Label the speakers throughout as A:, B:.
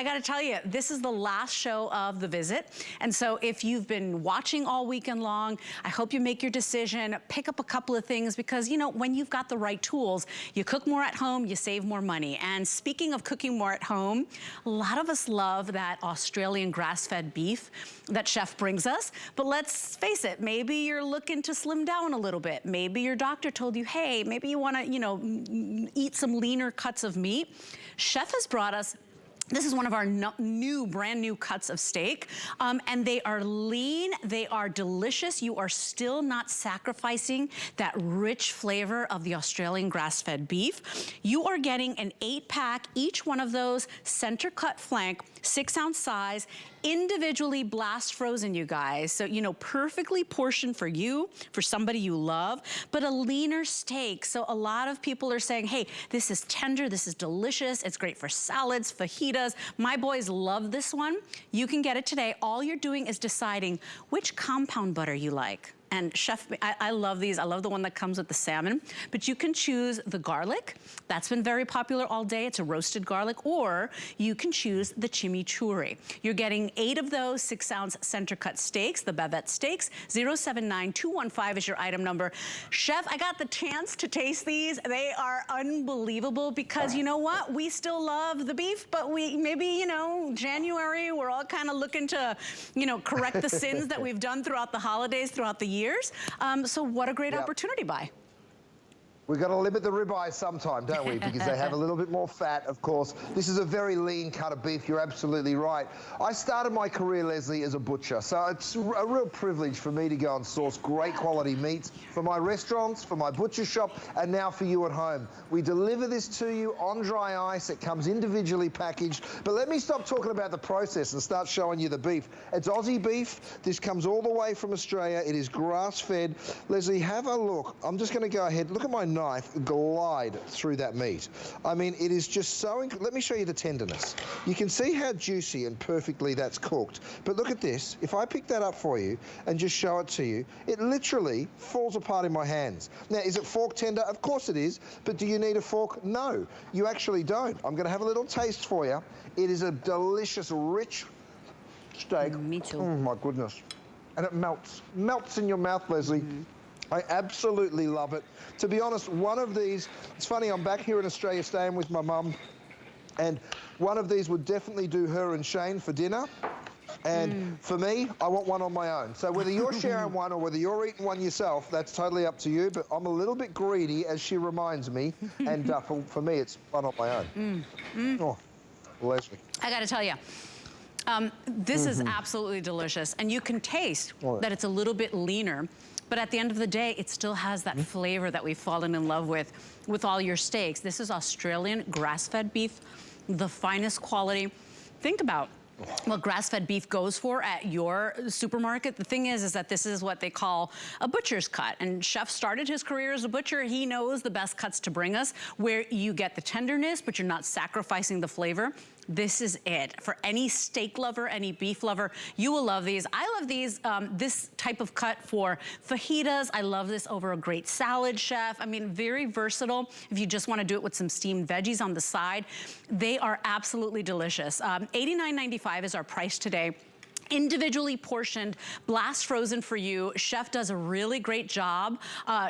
A: I gotta tell you, this is the last show of the visit. And so if you've been watching all weekend long, I hope you make your decision, pick up a couple of things because, you know, when you've got the right tools, you cook more at home, you save more money. And speaking of cooking more at home, a lot of us love that Australian grass-fed beef that Chef brings us. But let's face it, maybe you're looking to slim down a little bit. Maybe your doctor told you, hey, maybe you wanna, you know, eat some leaner cuts of meat. Chef has brought us, this is one of our brand new cuts of steak, and they are lean, they are delicious. You are still not sacrificing that rich flavor of the Australian grass-fed beef. You are getting an 8-pack, each one of those center cut flank, 6-ounce size, individually blast frozen, you guys. So, you know, perfectly portioned for you, for somebody you love, but a leaner steak. So a lot of people are saying, hey, this is tender, this is delicious, it's great for salads, fajitas. My boys love this one. You can get it today. All you're doing is deciding which compound butter you like. And Chef, I love these. I love the one that comes with the salmon. But you can choose the garlic. That's been very popular all day. It's a roasted garlic. Or you can choose the chimichurri. You're getting 8 of those 6-ounce center cut steaks, the Bavette Steaks. 079215 is your item number. Chef, I got the chance to taste these. They are unbelievable because you know what? We still love the beef, but we maybe, you know, January, we're all kind of looking to, you know, correct the sins that we've done throughout the holidays, throughout the years. So what a great opportunity, Bai.
B: We've got to limit the ribeye sometime, don't we? Because they have a little bit more fat, of course. This is a very lean cut of beef. You're absolutely right. I started my career, Leslie, as a butcher. So it's a real privilege for me to go and source great quality meats for my restaurants, for my butcher shop, and now for you at home. We deliver this to you on dry ice. It comes individually packaged. But let me stop talking about the process and start showing you the beef. It's Aussie beef. This comes all the way from Australia. It is grass-fed. Leslie, have a look. I'm just going to go ahead. Look at my knife glide through that meat. I mean, it is just so... Let me show you the tenderness. You can see how juicy and perfectly that's cooked. But look at this. If I pick that up for you and just show it to you, it literally falls apart in my hands. Now, is it fork tender? Of course it is. But do you need a fork? No, you actually don't. I'm going to have a little taste for you. It is a delicious, rich steak.
A: Me too.
B: Oh, my goodness. And it melts. Melts in your mouth, Leslie. I absolutely love it. To be honest, one of these, it's funny, I'm back here in Australia staying with my mum, and one of these would definitely do her and Shane for dinner. And for me, I want one on my own. So whether you're sharing one or whether you're eating one yourself, that's totally up to you. But I'm a little bit greedy, as she reminds me. And for me, it's one on my own. Oh, Leslie.
A: I got to tell you. This is absolutely delicious. And you can taste that it's a little bit leaner. But at the end of the day, it still has that flavor that we've fallen in love with all your steaks. This is Australian grass-fed beef, the finest quality. Think about what grass-fed beef goes for at your supermarket. The thing is that this is what they call a butcher's cut. And Chef started his career as a butcher. He knows the best cuts to bring us, where you get the tenderness, but you're not sacrificing the flavor. This is it. For any steak lover, any beef lover, you will love these. I love these, this type of cut for fajitas. I love this over a great salad, Chef. I mean, very versatile. If you just want to do it with some steamed veggies on the side, they are absolutely delicious. $89.95 is our price today. Individually portioned, blast frozen for you. Chef does a really great job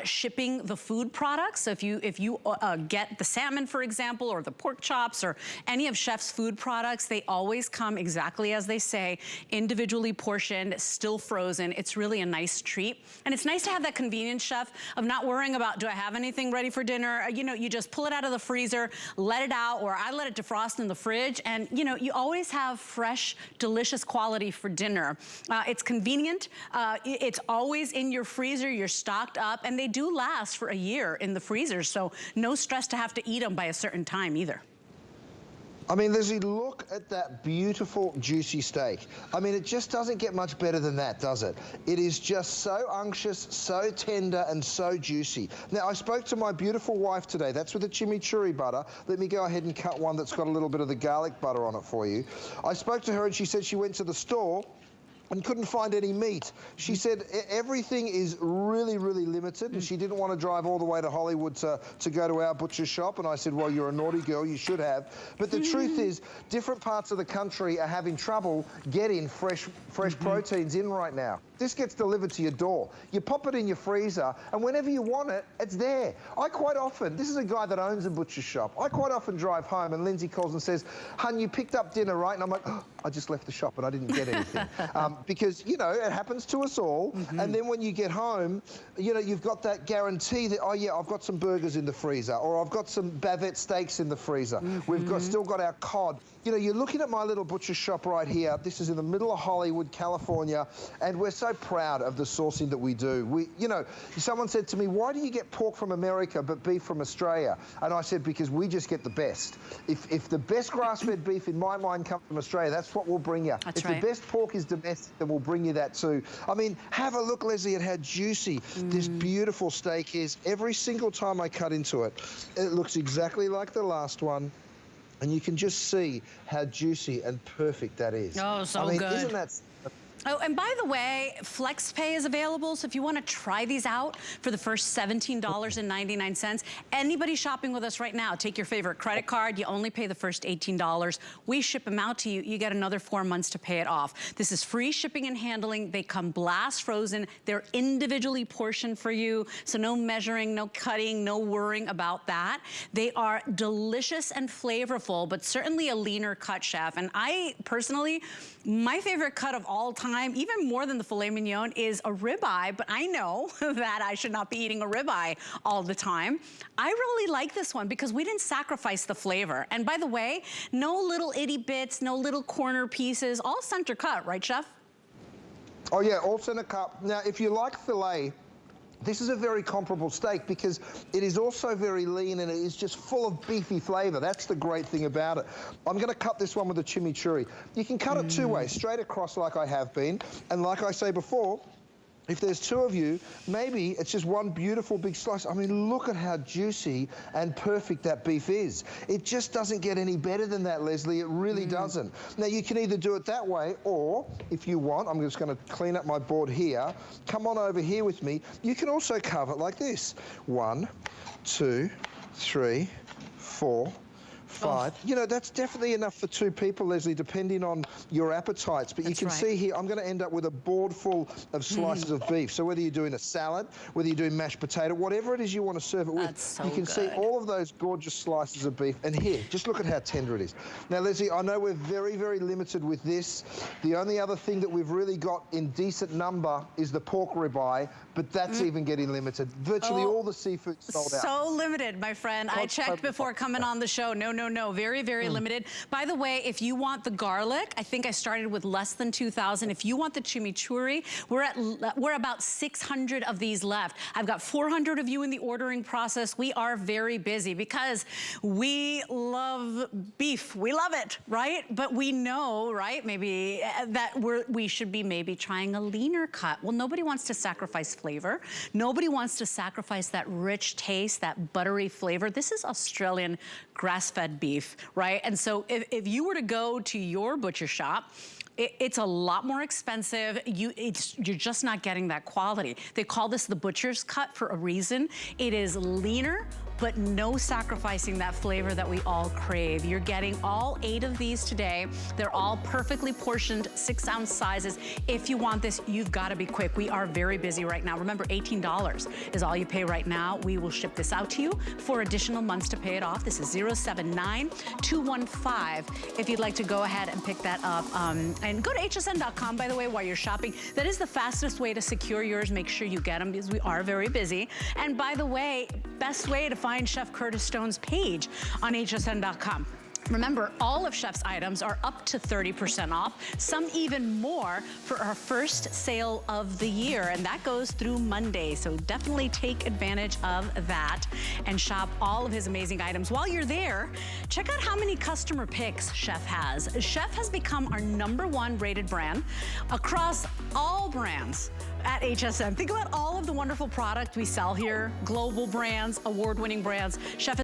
A: shipping the food products. So if you get the salmon, for example, or the pork chops, or any of Chef's food products, they always come exactly as they say, individually portioned, still frozen. It's really a nice treat. And it's nice to have that convenience, Chef, of not worrying about, do I have anything ready for dinner? You know, you just pull it out of the freezer, let it out, or I let it defrost in the fridge, and you know, you always have fresh, delicious quality for dinner. It's convenient. It's always in your freezer. You're stocked up, and they do last for a year in the freezer, so no stress to have to eat them by a certain time either.
B: I mean, Lizzie, look at that beautiful, juicy steak. I mean, it just doesn't get much better than that, does it? It is just so unctuous, so tender, and so juicy. Now, I spoke to my beautiful wife today. That's with the chimichurri butter. Let me go ahead and cut one that's got a little bit of the garlic butter on it for you. I spoke to her, and she said she went to the store and couldn't find any meat. She said everything is really, really limited, and she didn't want to drive all the way to Hollywood to go to our butcher shop. And I said, well, you're a naughty girl, you should have. But the truth is, different parts of the country are having trouble getting fresh proteins in right now. This gets delivered to your door. You pop it in your freezer, and whenever you want it, it's there. I quite often, this is a guy that owns a butcher shop, I quite often drive home and Lindsay calls and says, hun, you picked up dinner, right? And I'm like, oh, I just left the shop and I didn't get anything. Because, you know, it happens to us all. And then when you get home, you know, you've got that guarantee that, oh yeah, I've got some burgers in the freezer, or I've got some Bavette Steaks in the freezer. We've still got our cod. You know, you're looking at my little butcher shop right here. This is in the middle of Hollywood, California, and we're so proud of the sourcing that we do. You know, someone said to me, why do you get pork from America but beef from Australia? And I said, because we just get the best. If the best grass-fed beef in my mind comes from Australia, that's what we'll bring you. If the best pork is domestic, then we'll bring you that too. I mean, have a look, Leslie, at how juicy this beautiful steak is. Every single time I cut into it, it looks exactly like the last one. And you can just see how juicy and perfect that is.
A: Oh, so
B: I mean,
A: good.
B: Isn't that...
A: Oh, and by the way, FlexPay is available, so if you want to try these out for the first $17.99, anybody shopping with us right now, take your favorite credit card, you only pay the first $18. We ship them out to you, you get another 4 months to pay it off. This is free shipping and handling. They come blast frozen. They're individually portioned for you, so no measuring, no cutting, no worrying about that. They are delicious and flavorful, but certainly a leaner cut, Chef. And I personally, my favorite cut of all time, even more than the filet mignon, is a ribeye, but I know that I should not be eating a ribeye all the time. I really like this one because we didn't sacrifice the flavor. And by the way, no little itty bits, no little corner pieces, all center cut, right, Chef?
B: Oh yeah, all center cut. Now, if you like filet, this is a very comparable steak because it is also very lean and it is just full of beefy flavor. That's the great thing about it. I'm going to cut this one with a chimichurri. You can cut it two ways, straight across like I have been. And like I say before, if there's two of you, maybe it's just one beautiful big slice. I mean, look at how juicy and perfect that beef is. It just doesn't get any better than that, Leslie. It really doesn't. Now, you can either do it that way, or if you want, I'm just going to clean up my board here. Come on over here with me. You can also carve it like this. 1, 2, 3, 4, 5. You know, that's definitely enough for 2 people, Leslie, depending on your appetites. But you can see here, I'm going to end up with a board full of slices of beef. So whether you're doing a salad, whether you're doing mashed potato, whatever it is you want to serve it with, you can see all of those gorgeous slices of beef. And here, just look at how tender it is. Now, Leslie, I know we're very, very limited with this. The only other thing that we've really got in decent number is the pork ribeye, but that's even getting limited. Virtually all the seafood sold out.
A: So limited, my friend. I checked before coming on the show. No, very, very limited. By the way, if you want the garlic, I think I started with less than 2,000. If you want the chimichurri, we're about 600 of these left. I've got 400 of you in the ordering process. We are very busy because we love beef. We love it, right? But we know, right, maybe that we should be maybe trying a leaner cut. Well, nobody wants to sacrifice flavor. Nobody wants to sacrifice that rich taste, that buttery flavor. This is Australian grass-fed beef, right? And so if you were to go to your butcher shop, it's a lot more expensive. You're just not getting that quality. They call this the butcher's cut for a reason. It is leaner, but no sacrificing that flavor that we all crave. You're getting all 8 of these today. They're all perfectly portioned 6-ounce sizes. If you want this, you've got to be quick. We are very busy right now. Remember, $18 is all you pay right now. We will ship this out to you for additional months to pay it off. This is 079-215 if you'd like to go ahead and pick that up. And go to hsn.com, by the way, while you're shopping. That is the fastest way to secure yours. Make sure you get them because we are very busy. And by the way, best way to find Chef Curtis Stone's page on hsn.com. Remember, all of Chef's items are up to 30% off, some even more for our first sale of the year, and that goes through Monday. So definitely take advantage of that and shop all of his amazing items. While you're there, check out how many customer picks Chef has. Chef has become our #1 rated brand across all brands at HSN. Think about all of the wonderful product we sell here, global brands, award-winning brands. Chef